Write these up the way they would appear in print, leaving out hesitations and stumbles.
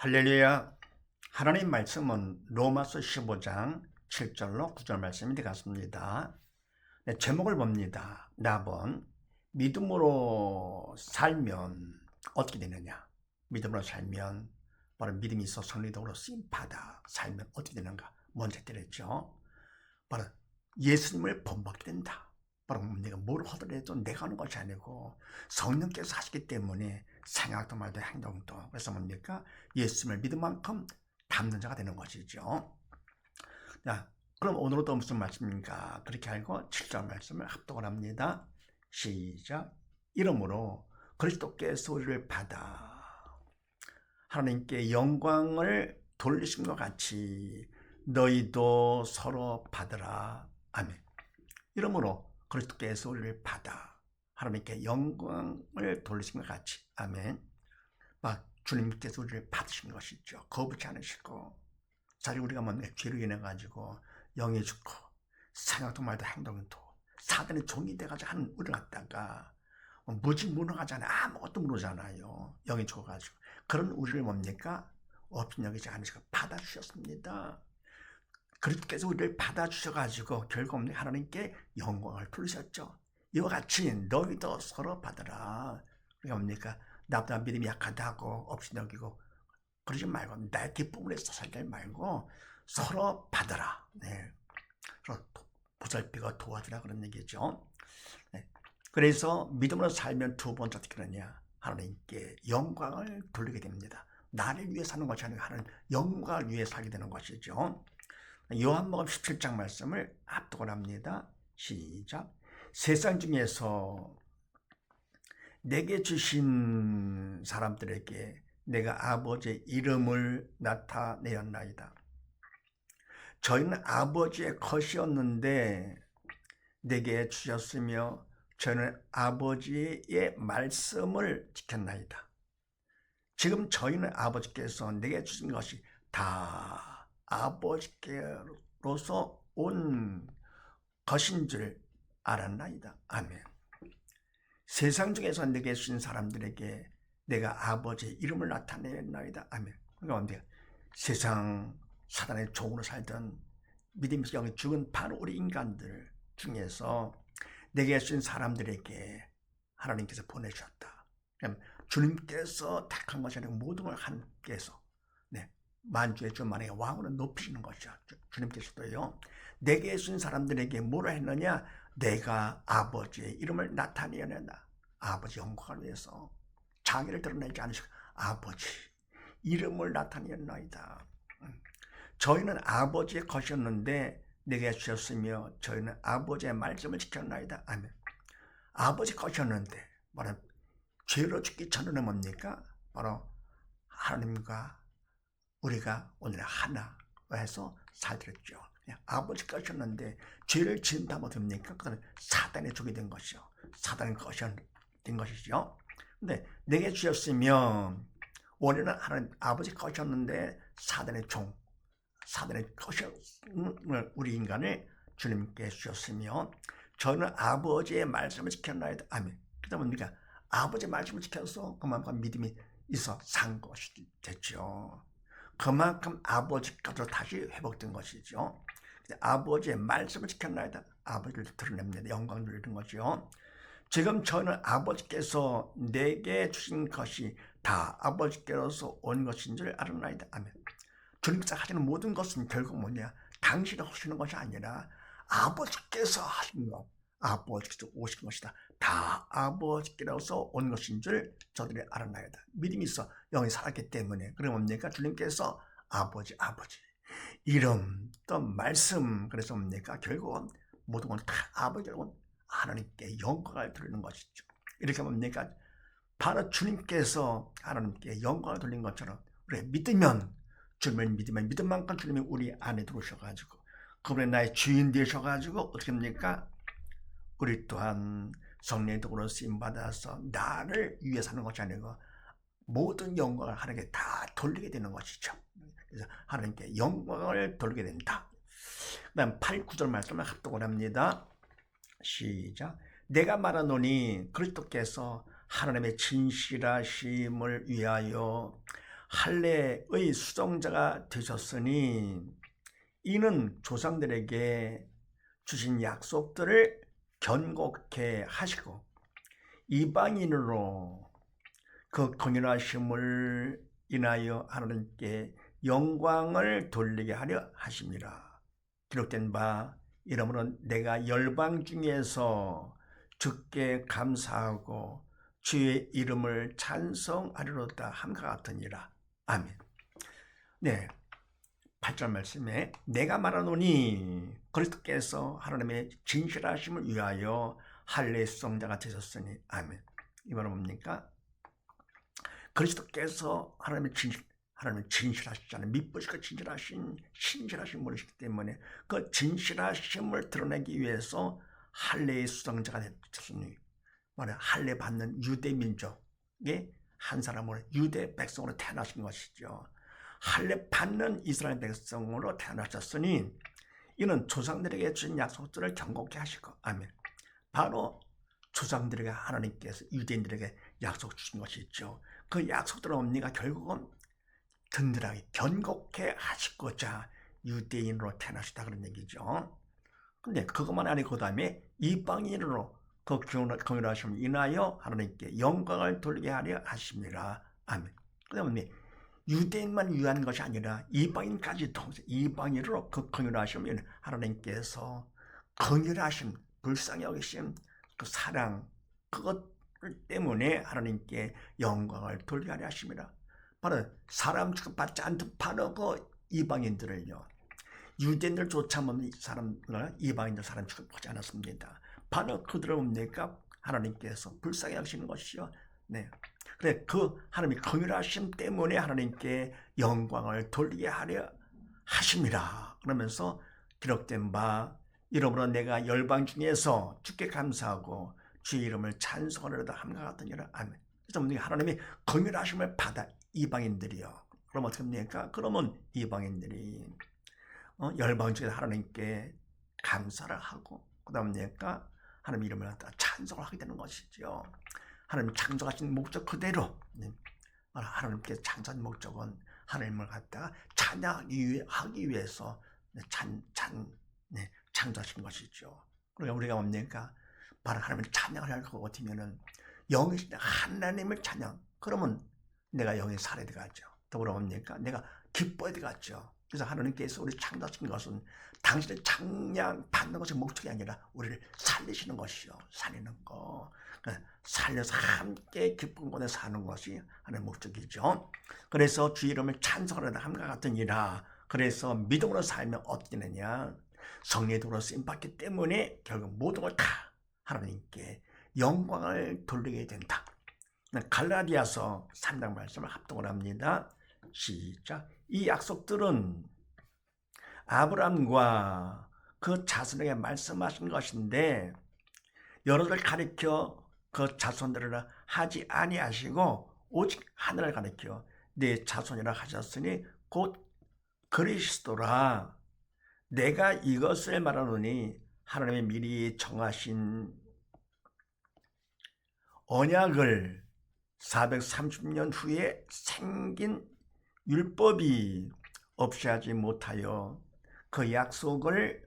할렐루야. 하나님 말씀은 로마서 15장 7절로 9절 말씀이 되겠습니다. 네, 제목을 봅니다. 나본 믿음으로 살면 어떻게 되느냐? 믿음으로 살면 바로 믿음이 있어 성리적으로 쓰임받아 살면 어떻게 되는가? 먼저 때렸죠. 바로 예수님을 본받게 된다. 바로 내가 뭘 하더라도 내가 하는 것이 아니고 성령께서 하시기 때문에 생각도 말도 행동도, 그래서 뭡니까? 예수님을 믿을 만큼 닮는 자가 되는 것이죠. 자, 그럼 오늘도 무슨 말씀입니까? 그렇게 알고 7절 말씀을 합독을 합니다. 시작. 이러므로 그리스도께서 우리를 받아 하나님께 영광을 돌리심과 같이 너희도 서로 받으라. 아멘. 이러므로 그리스도께서 우리를 받아 하나님께 영광을 돌리심과 같이. 아멘. 막 주님께서 우리를 받으신 것이죠. 거부치 않으시고, 사실 우리가 뭔가 죄로 인해 가지고 영이 죽고 생각도 말도 행동도 사단의 종이 돼가지고 하는 우리를 갖다가 무지무능하잖아요. 아무것도 모르잖아요. 영이 죽어가지고 그런 우리를 뭡니까? 없인 여기지 않으시고 받아주셨습니다. 그리스도께서 우리를 받아주셔가지고 결국 하나님께 영광을 돌리셨죠. 이와 같이 너희도 서로 받으라. 그러니까 뭡니까? 나보다 믿음이 약하다고 없이 여기고 그러지 말고 나의 기쁨을 해서 살지 말고 서로 받으라. 네. 서로 보살피고 도와주라 그런 얘기죠. 네. 그래서 믿음으로 살면 두 번째 어떻게 그러냐? 하나님께 영광을 돌리게 됩니다. 나를 위해 사는 것이 아니라 하나님 영광을 위해 살게 되는 것이죠. 요한복음 17장 말씀을 합독을 합니다. 시작. 세상 중에서 내게 주신 사람들에게 내가 아버지의 이름을 나타내었나이다. 저희는 아버지의 것이었는데 내게 주셨으며 저희는 아버지의 말씀을 지켰나이다. 지금 저희는 아버지께서 내게 주신 것이 다 아버지께로서 온 것인 줄 알았나이다. 아멘. 세상 중에서 내게 주신 사람들에게 내가 아버지의 이름을 나타내나이다. 아멘. 그러니까 세상 사단의 종으로 살던 믿음의 영이 죽은 바로 우리 인간들 중에서 내게 주신 사람들에게 하나님께서 보내주셨다. 주님께서 택한 것이 아니고 모든 걸 하나님께서 만주의 주 만왕의 왕으로 높이시는 것이죠. 주님께서도요. 내게 주신 사람들에게 뭐라 했느냐? 내가 아버지의 이름을 나타내었다. 아버지 영광을 위해서 자기를 드러내지 않으시고 아버지 이름을 나타내었나이다. 저희는 아버지의 것이었는데 내게 주셨으며 저희는 아버지의 말씀을 지켰나이다. 아멘. 아버지 것이었는데 바로 죄로 죽기 전에는 뭡니까? 바로 하나님과 우리가 오늘 하나 해서 살들었죠. 아버지 것이었는데 죄를 지은다 못합니까? 그거는 사단의 종이 된 것이요. 사단의 것이 된 것이죠. 근데 내게 주셨으면 원래는 하나님 아버지 것이었는데 사단의 종, 사단의 것을 우리 인간을 주님께 주셨으며 저는 아버지의 말씀을 지켰나이다. 아멘. 그러다 보니까 아버지의 말씀을 지켜서 그만큼 믿음이 있어 산 것이 됐죠. 그만큼 아버지까지로 다시 회복된 것이죠. 아버지의 말씀을 지켰나이다. 아버지를 드러냅니다. 영광을 누리는 것이요. 지금 저는 아버지께서 내게 주신 것이 다 아버지께로서 온 것인 줄 알았나이다. 아멘. 주님께서 하시는 모든 것은 결국 뭐냐? 당신이 하시는 것이 아니라 아버지께서 하신 것, 아버지께서 오신 것이다. 다 아버지께로서 온 것인 줄 저들이 알았나이다. 믿음이 있어 영이 살았기 때문에. 그럼 뭡니까? 주님께서 아버지 이름 또 말씀, 그래서 뭡니까? 결국은 모든 건 다 아버지라고 하나님께 영광을 돌리는 것이죠. 이렇게 뭡니까? 바로 주님께서 하나님께 영광을 돌린 것처럼 우리가 믿으면, 주님을 믿으면 믿은 만큼 주님이 우리 안에 들어오셔가지고 그분의 나의 주인 되셔가지고 어떻게 합니까? 우리 또한 성령의 도구로 쓰임받아서 나를 위해 사는 것이 아니고 모든 영광을 하나님께 다 돌리게 되는 것이죠. 그래서 하나님께 영광을 돌리게 된다. 그 다음 8, 9절 말씀을 합독을 합니다. 시작. 내가 말하노니 그리스도께서 하나님의 진실하심을 위하여 할례의 수종자가 되셨으니 이는 조상들에게 주신 약속들을 견고케 하시고 이방인으로 그 긍휼하심을 인하여 하나님께 영광을 돌리게 하려 하심이라. 기록된 바 이러므로 내가 열방 중에서 주께 감사하고 주의 이름을 찬송하리로다 함과 같으니라. 아멘. 네, 8절 말씀에 내가 말하노니 그리스도께서 하나님의 진실하심을 위하여 할례 수종자가 되셨으니. 아멘. 이 말은 뭡니까? 그리스도께서 하나님의 진실하시잖아요. 미쁘시고 신실하신 분이시기 때문에 그 진실하심을 드러내기 위해서 할례의 수종자가 되셨으니, 말해 할례 받는 유대 민족의 한 사람으로 유대 백성으로 태어나신 것이죠. 할례 받는 이스라엘 백성으로 태어나셨으니 이는 조상들에게 주신 약속들을 견고케 하시고. 아멘. 바로 조상들에게 하나님께서 유대인들에게 약속 주신 것이 있죠. 그 약속들은 뭡니까? 결국은 든든하게 견고케 하시고자 유대인으로 태어나셨다 그런 얘기죠. 근데 그것만 아니고 그 다음에 이방인으로 그 긍휼하심을 인하여 하나님께 영광을 돌리게 하려 하십니다. 아멘. 그 다음에 유대인만 위한 것이 아니라 이방인까지 통해서 이방인으로 그 긍휼하심을 하나님께서 긍휼하심, 불쌍히 여기심, 그 사랑, 그것 때문에 하나님께 영광을 돌리게 하려 하십니다. 바로 사람 취급받지 않던 바로 그 이방인들을요, 유대인들조차 없는 사람을 이방인들 사람 취급하지 않았습니다. 바로 그들을 뭡니까? 하나님께서 불쌍히 여기시는 것이요. 네. 그래, 그 하나님의 긍휼하심 때문에 하나님께 영광을 돌리게 하려 하십니다. 그러면서 기록된 바 이러므로 내가 열방 중에서 주께 감사하고 주의 이름을 찬송하려다 함과 같으니라. 아멘. 그래서 하나님의 긍휼하심을 받아 이방인들이요. 그럼 어떻게 합니까? 그러면 이방인들이 열방 중에서 하나님께 감사를 하고 그다음에 하나님 이름을 갖다 찬송을 하게 되는 것이죠. 하나님 창조하신 목적 그대로 하나님께 창조한 목적은 하나님을 갖다가 찬양하기 위해서 창조하신 것이죠. 그러니까 우리가 뭡니까? 바로 하나님을 찬양을 할 것 같으면은 영이 하나님을 찬양. 그러면 내가 영이 살아야 되겠죠. 더불어 뭡니까? 내가 기뻐야 되겠죠. 그래서 하나님께서 우리 창조하신 것은 당신의 찬양 받는 것이 목적이 아니라 우리를 살리시는 것이요. 살리는 거. 살려서 함께 기쁜 곳에 사는 것이 하나님의 목적이죠. 그래서 주의 이름을 찬송하려다 함과 같으니라. 그래서 믿음으로 살면 어떻게 되느냐? 성령으로 쓰임받기 때문에 결국 모든 걸 다 하나님께 영광을 돌리게 된다. 갈라디아서 3장 말씀을 합동을 합니다. 시작. 이 약속들은 아브라함과 그 자손에게 말씀하신 것인데 여러를 가리켜 그 자손들을 하지 아니하시고 오직 하늘을 가리켜 내 자손이라 하셨으니 곧 그리스도라. 내가 이것을 말하노니 하나님의 미리 정하신 언약을 430년 후에 생긴 율법이 없이 하지 못하여 그 약속을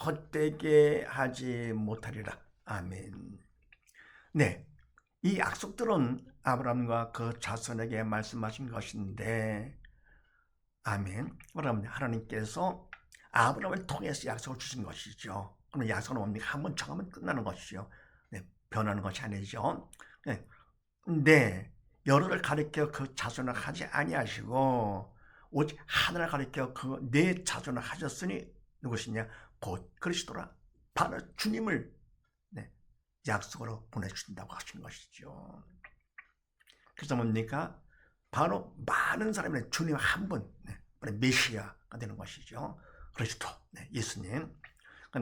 헛되게 하지 못하리라. 아멘. 네, 이 약속들은 아브라함과 그 자손에게 말씀하신 것인데, 아멘. 그러면 하나님께서 아브라함을 통해서 약속을 주신 것이죠. 그럼 약속은 뭡니까? 한번 정하면 끝나는 것이죠. 네, 변하는 것이 아니죠. 네. 근데 여러를 가리켜 그 자손을 하지 아니하시고 오직 하나를 가리켜 그 내 자손을 하셨으니 누구시냐? 곧 그리스도라. 바로 주님을 약속으로 보내주신다고 하신 것이죠. 그래서 뭡니까? 바로 많은 사람의 주님 한 분, 메시아가 되는 것이죠. 그리스도, 예수님.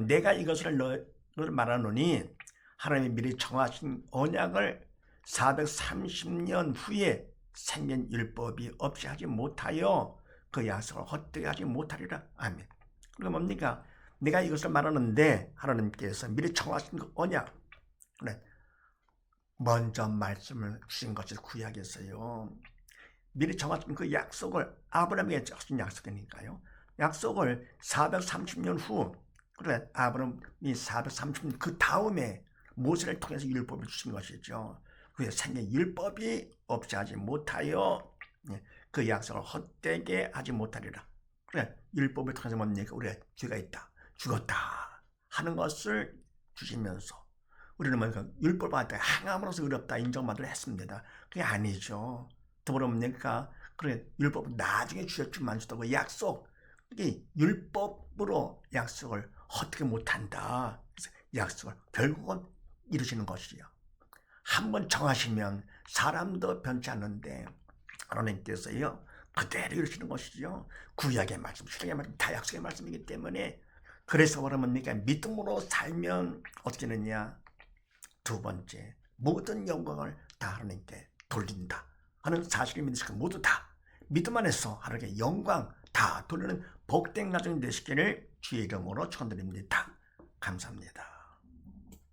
내가 이것을 너를 말하노니 하나님이 미리 정하신 언약을 430년 후에 생긴 율법이 없이 하지 못하여 그 약속을 헛되게 하지 못하리라. 아멘. 그리고 뭡니까? 내가 이것을 말하는데 하나님께서 미리 정하신 그 언약, 먼저 말씀을 주신 것이 구약이었어요. 미리 정하신 그 약속을 아브라함에게 주신 약속이니까요. 약속을 430년 후, 그래 아브라함이 430년 그 다음에 모세를 통해서 율법을 주신 것이죠. 그의 생에 율법이 없이 하지 못하여 그 약속을 헛되게 하지 못하리라. 그래 율법을 통해서 뭡니까? 우리가 죄가 있다, 죽었다 하는 것을 주시면서 우리는 뭡니까? 율법한테 행함으로써 의롭다 인정받으려 했습니다. 그게 아니죠. 더불어 뭡니까? 그래 율법은 나중에 주셨지만서도 그 약속, 이게 율법으로 약속을 헛되게 못한다. 그래서 약속을 결국은 이루시는 것이요. 한번 정하시면 사람도 변치 않는데 하나님께서요 그대로 이루시는 것이죠. 구약의 말씀, 신약의 말씀 다 약속의 말씀이기 때문에 그래서 뭐랍니까? 믿음으로 살면 어떻게 되느냐? 두 번째, 모든 영광을 다 하나님께 돌린다 하는 사실을 믿으시고 모두 다 믿음 안에서 하나님께 영광 다 돌리는 복된 가정이 되시기를 주의 이름으로 축원드립니다. 감사합니다.